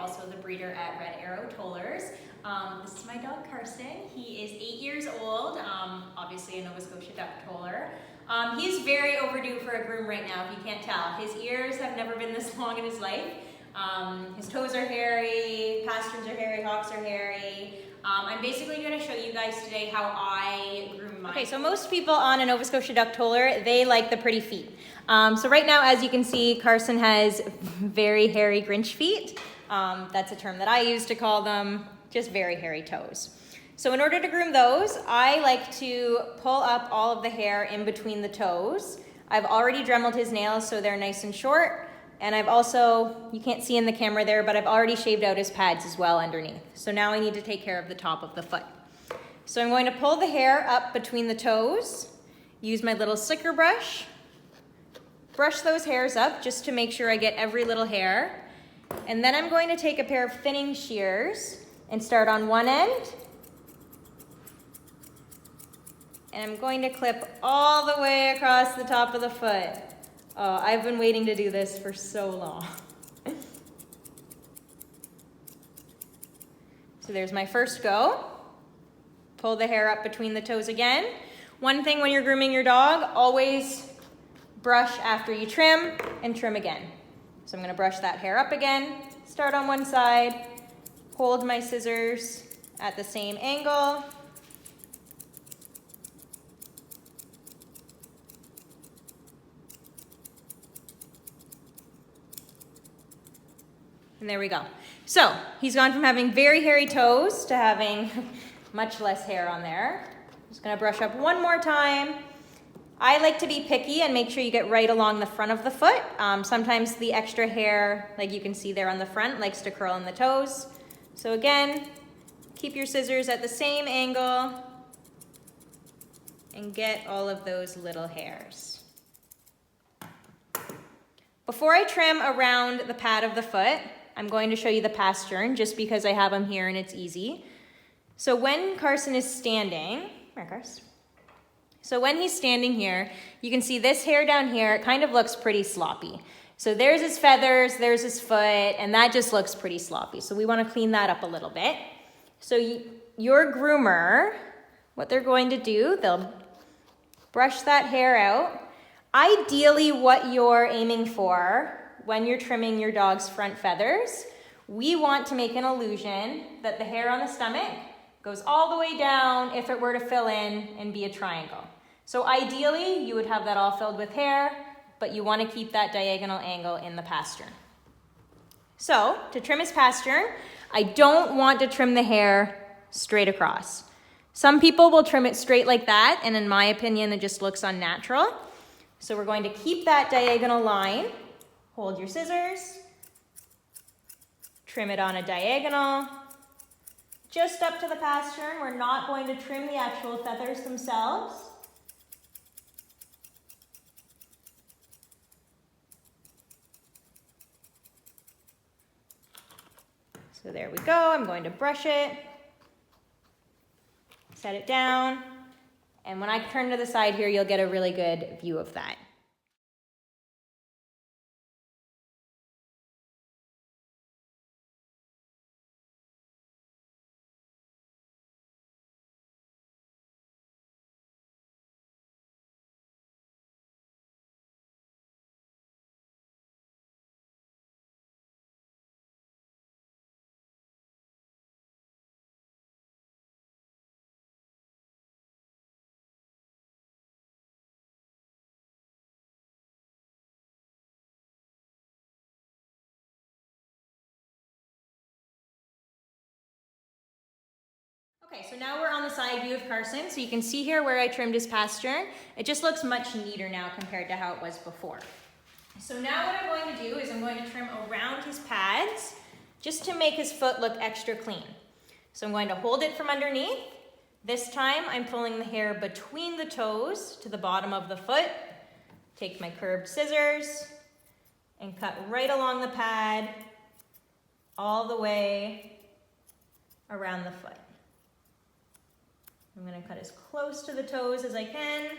also the breeder at Red Arrow Tollers. This is my dog Carson. He is 8 years old, obviously a Nova Scotia duck toller. He's very overdue for a groom right now, if you can't tell. His ears have never been this long in his life. His toes are hairy, pasterns are hairy, hocks are hairy. I'm basically going to show you guys today how I groom mine. Okay, so most people on a Nova Scotia duck toller, they like the pretty feet. So right now, as you can see, Carson has very hairy grinch feet. That's a term that I use to call them, just very hairy toes. So in order to groom those, I like to pull up all of the hair in between the toes. I've already dremeled his nails so they're nice and short. And I've also, you can't see in the camera there, but I've already shaved out his pads as well underneath. So now I need to take care of the top of the foot. So I'm going to pull the hair up between the toes, use my little slicker brush, brush those hairs up just to make sure I get every little hair. And then I'm going to take a pair of thinning shears and start on one end. And I'm going to clip all the way across the top of the foot. Oh, I've been waiting to do this for so long. So there's my first go. Pull the hair up between the toes again. One thing when you're grooming your dog, always brush after you trim and trim again. So I'm gonna brush that hair up again, start on one side, hold my scissors at the same angle. And there we go. So he's gone from having very hairy toes to having much less hair on there. Just gonna brush up one more time. I like to be picky and make sure you get right along the front of the foot. Sometimes the extra hair, like you can see there on the front, likes to curl in the toes. So again, keep your scissors at the same angle and get all of those little hairs. Before I trim around the pad of the foot, I'm going to show you the pastern just because I have him here and it's easy. So when Carson is standing, where Carson? So when he's standing here, you can see this hair down here, it kind of looks pretty sloppy. So there's his feathers, there's his foot, and that just looks pretty sloppy. So we want to clean that up a little bit. So your groomer, what they're going to do, they'll brush that hair out. Ideally, what you're aiming for when you're trimming your dog's front feathers, we want to make an illusion that the hair on the stomach goes all the way down if it were to fill in and be a triangle. So ideally, you would have that all filled with hair, but you want to keep that diagonal angle in the pastern. So to trim his pastern, I don't want to trim the hair straight across. Some people will trim it straight like that, and in my opinion, it just looks unnatural. So we're going to keep that diagonal line. Hold your scissors, trim it on a diagonal, just up to the pastern. We're not going to trim the actual feathers themselves. So there we go. I'm going to brush it, set it down, and when I turn to the side here, you'll get a really good view of that. Okay, so now we're on the side view of Carson. So you can see here where I trimmed his pastern. It just looks much neater now compared to how it was before. So now what I'm going to do is I'm going to trim around his pads just to make his foot look extra clean. So I'm going to hold it from underneath. This time I'm pulling the hair between the toes to the bottom of the foot. Take my curved scissors and cut right along the pad all the way around the foot. I'm going to cut as close to the toes as I can.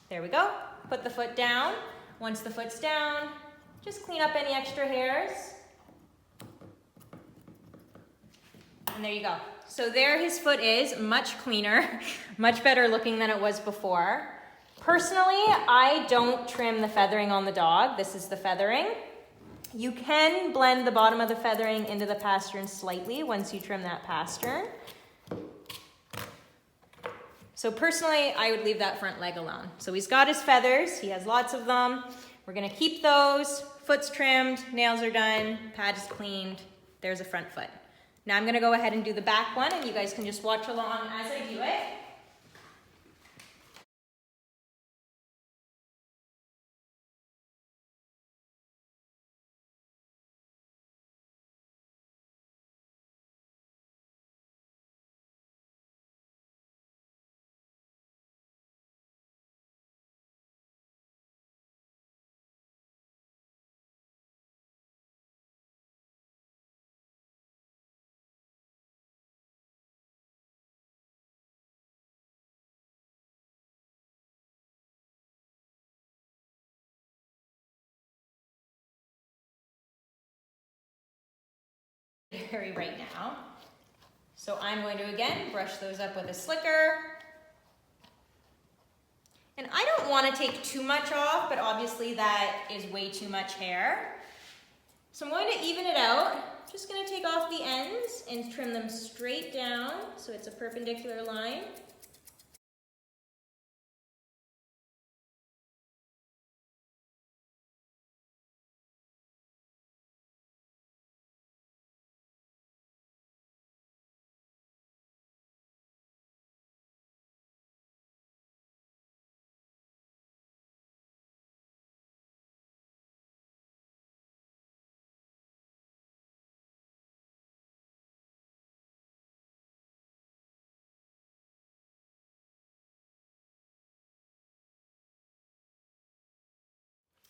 There we go. Put the foot down. Once the foot's down, Just clean up any extra hairs. And there you go. So there his foot is, much cleaner, much better looking than it was before. Personally, I don't trim the feathering on the dog. This is the feathering. You can blend the bottom of the feathering into the pastern slightly once you trim that pastern. So personally, I would leave that front leg alone. So he's got his feathers, he has lots of them. We're gonna keep those, foot's trimmed, nails are done, pad is cleaned, there's a front foot. Now I'm gonna go ahead and do the back one, and you guys can just watch along as I do it. Hairy right now. So I'm going to again brush those up with a slicker. And I don't want to take too much off, but obviously that is way too much hair. So I'm going to even it out. Just going to take off the ends and trim them straight down so it's a perpendicular line.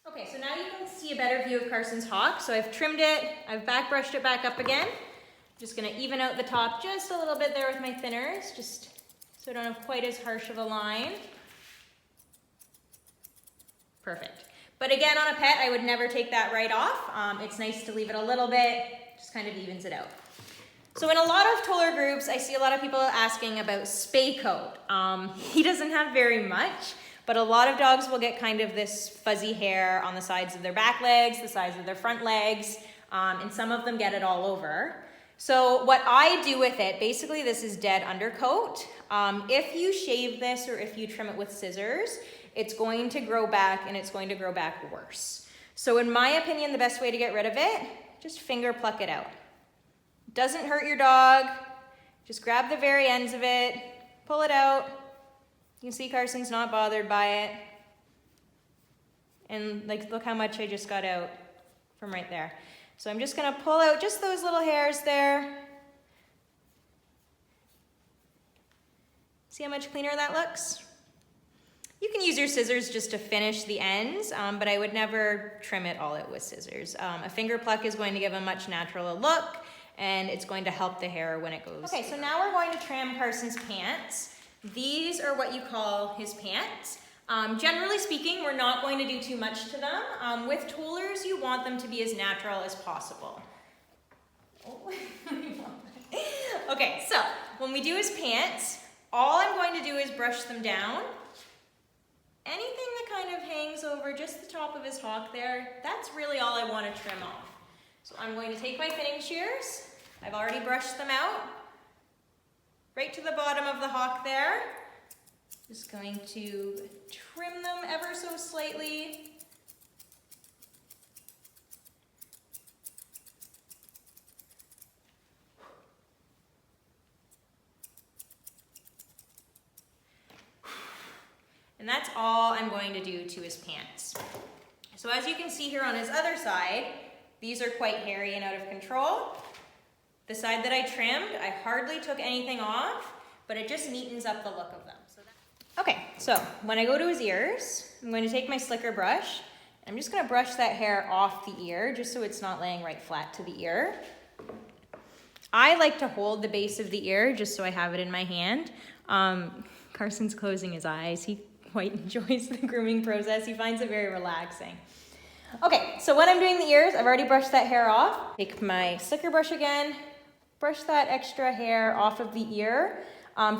Okay, so now you can see a better view of Carson's hock. So I've trimmed it, I've back brushed it back up again. Just gonna even out the top just a little bit there with my thinners, just so I don't have quite as harsh of a line. Perfect. But again, on a pet, I would never take that right off. It's nice to leave it a little bit, just kind of evens it out. So in a lot of toller groups, I see a lot of people asking about spay coat. He doesn't have very much, but a lot of dogs will get kind of this fuzzy hair on the sides of their back legs, the sides of their front legs, and some of them get it all over. So what I do with it, basically this is dead undercoat. If you shave this or if you trim it with scissors, it's going to grow back and it's going to grow back worse. So in my opinion, the best way to get rid of it, just finger pluck it out. Doesn't hurt your dog. Just grab the very ends of it, pull it out. You can see Carson's not bothered by it. And like, look how much I just got out from right there. So I'm just gonna pull out just those little hairs there. See how much cleaner that looks? You can use your scissors just to finish the ends, but I would never trim it all out with scissors. A finger pluck is going to give a much naturaler look, and it's going to help the hair when it goes. Okay, so now we're going to trim Carson's pants. These are what you call his pants. Generally speaking, we're not going to do too much to them. With tollers, you want them to be as natural as possible. Okay, so when we do his pants, all I'm going to do is brush them down. Anything that kind of hangs over just the top of his hock there, that's really all I want to trim off. So I'm going to take my thinning shears. I've already brushed them out. Right to the bottom of the hock there. Just going to trim them ever so slightly. And that's all I'm going to do to his pants. So as you can see here on his other side, these are quite hairy and out of control. The side that I trimmed, I hardly took anything off, but it just neatens up the look of them. Okay, so when I go to his ears, I'm going to take my slicker brush. I'm just going to brush that hair off the ear, just so it's not laying right flat to the ear. I like to hold the base of the ear, just so I have it in my hand. Carson's closing his eyes. He quite enjoys the grooming process. He finds it very relaxing. Okay, so when I'm doing the ears, I've already brushed that hair off. Take my slicker brush again, brush that extra hair off of the ear.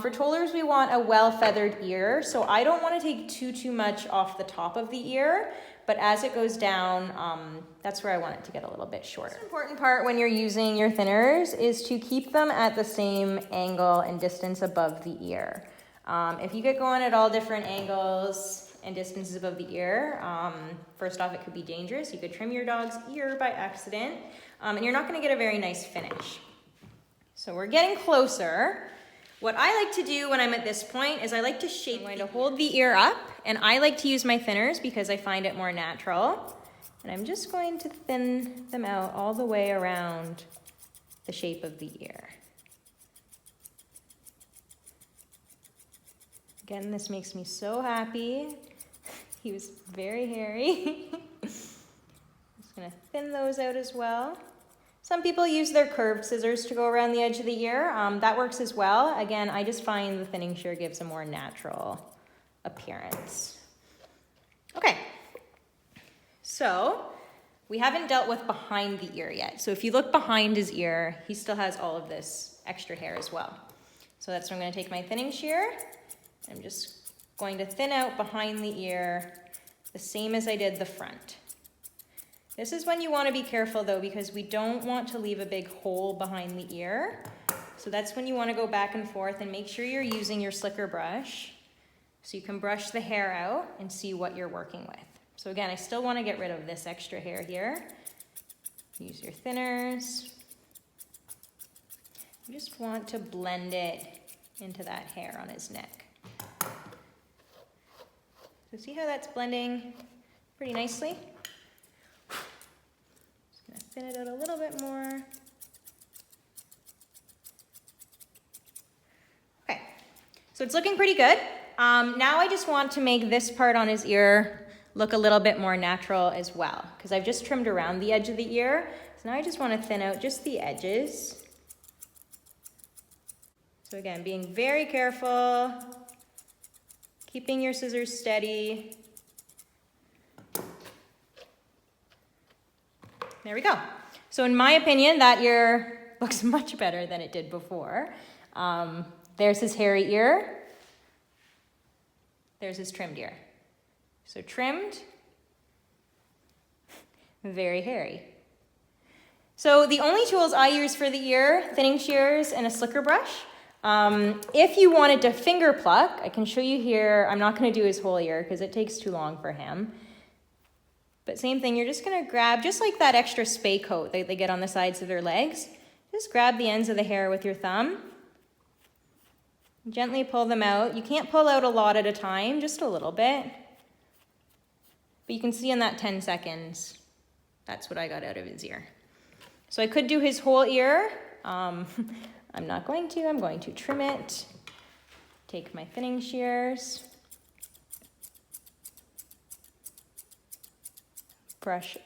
For tollers, we want a well-feathered ear, so I don't want to take too much off the top of the ear, but as it goes down, that's where I want it to get a little bit shorter. The important part when you're using your thinners is to keep them at the same angle and distance above the ear. If you get going at all different angles and distances above the ear, first off, it could be dangerous. You could trim your dog's ear by accident, and you're not going to get a very nice finish. So we're getting closer. What I like to do when I'm at this point is I like to shape. I'm going to hold the ear up, and I like to use my thinners because I find it more natural. And I'm just going to thin them out all the way around the shape of the ear. Again, this makes me so happy. He was very hairy. Just gonna thin those out as well. Some people use their curved scissors to go around the edge of the ear. That works as well. Again, I just find the thinning shear gives a more natural appearance. Okay, so we haven't dealt with behind the ear yet. So if you look behind his ear, he still has all of this extra hair as well. So that's when I'm gonna take my thinning shear. I'm just going to thin out behind the ear the same as I did the front. This is when you want to be careful though, because we don't want to leave a big hole behind the ear. So that's when you want to go back and forth and make sure you're using your slicker brush so you can brush the hair out and see what you're working with. So again, I still want to get rid of this extra hair here. Use your thinners. You just want to blend it into that hair on his neck. So see how that's blending pretty nicely? Thin it out a little bit more. Okay, so it's looking pretty good. Now I just want to make this part on his ear look a little bit more natural as well, because I've just trimmed around the edge of the ear. So now I just want to thin out just the edges. So again, being very careful, keeping your scissors steady. There we go. So in my opinion, that ear looks much better than it did before. There's his hairy ear. There's his trimmed ear. So trimmed, very hairy. So the only tools I use for the ear, thinning shears and a slicker brush. If you wanted to finger pluck, I can show you here. I'm not going to do his whole ear because it takes too long for him. But same thing, you're just gonna grab, just like that extra spay coat that they get on the sides of their legs, just grab the ends of the hair with your thumb. Gently pull them out. You can't pull out a lot at a time, just a little bit. But you can see in that 10 seconds, that's what I got out of his ear. So I could do his whole ear. I'm not going to, I'm going to trim it. Take my thinning shears. Brush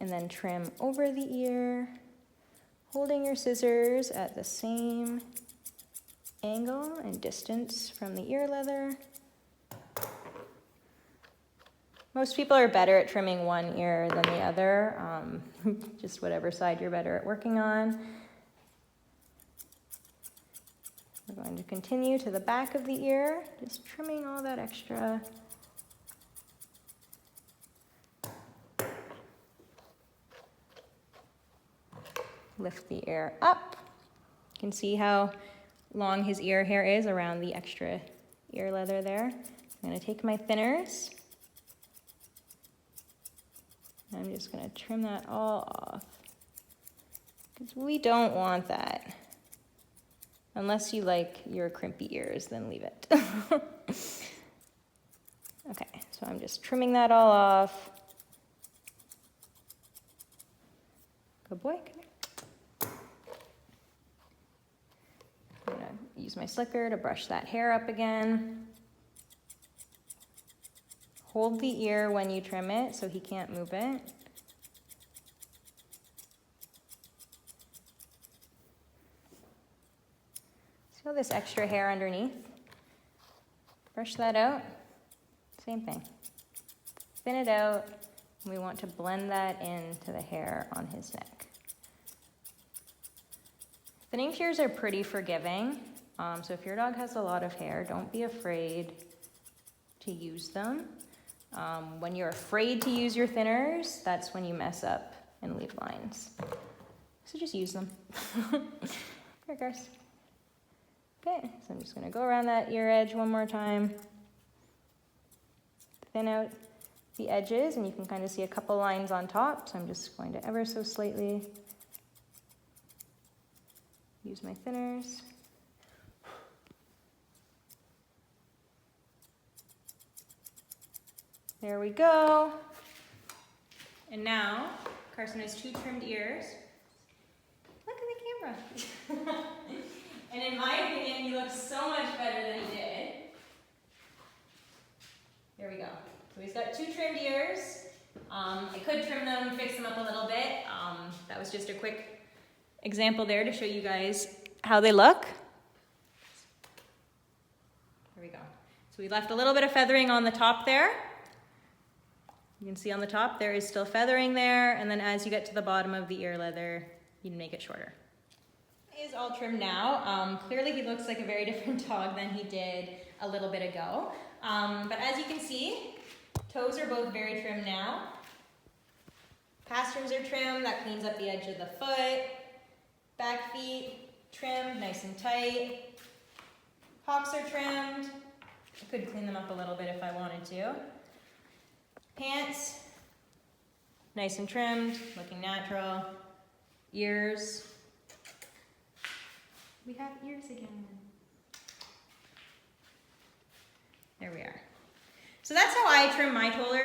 and then trim over the ear, holding your scissors at the same angle and distance from the ear leather. Most people are better at trimming one ear than the other, just whatever side you're better at working on. We're going to continue to the back of the ear, just trimming all that extra. Lift the ear up. You can see how long his ear hair is around the extra ear leather there. I'm going to take my thinners. I'm just going to trim that all off because we don't want that. Unless you like your crimpy ears, then leave it. Okay, so I'm just trimming that all off. Good boy. I'm going to use my slicker to brush that hair up again. Hold the ear when you trim it so he can't move it. See all this extra hair underneath? Brush that out. Same thing. Thin it out We want to blend that into the hair on his neck. Thinning shears are pretty forgiving. So if your dog has a lot of hair, don't be afraid to use them. When you're afraid to use your thinners, that's when you mess up and leave lines. So just use them. Here, Garce. Okay, so I'm just gonna go around that ear edge one more time. Thin out the edges, and you can kind of see a couple lines on top, so I'm just going to ever so slightly use my thinners. There we go. And now, Carson has 2 trimmed ears. Look at the camera. And in my opinion, he looks so much better than he did. There we go. So he's got 2 trimmed ears. I could trim them, fix them up a little bit. That was just a quick example there to show you guys how they look. There we go. So we left a little bit of feathering on the top there. You can see on the top there is still feathering there, and then as you get to the bottom of the ear leather, you can make it shorter. He is all trimmed now. Clearly he looks like a very different dog than he did a little bit ago. But as you can see, toes are both very trimmed now. Pasterns are trimmed, that cleans up the edge of the foot. Back feet trimmed, nice and tight. Hocks are trimmed. I could clean them up a little bit if I wanted to. Pants, nice and trimmed, looking natural. Ears. We have ears again. There we are. So that's how I trim my toller.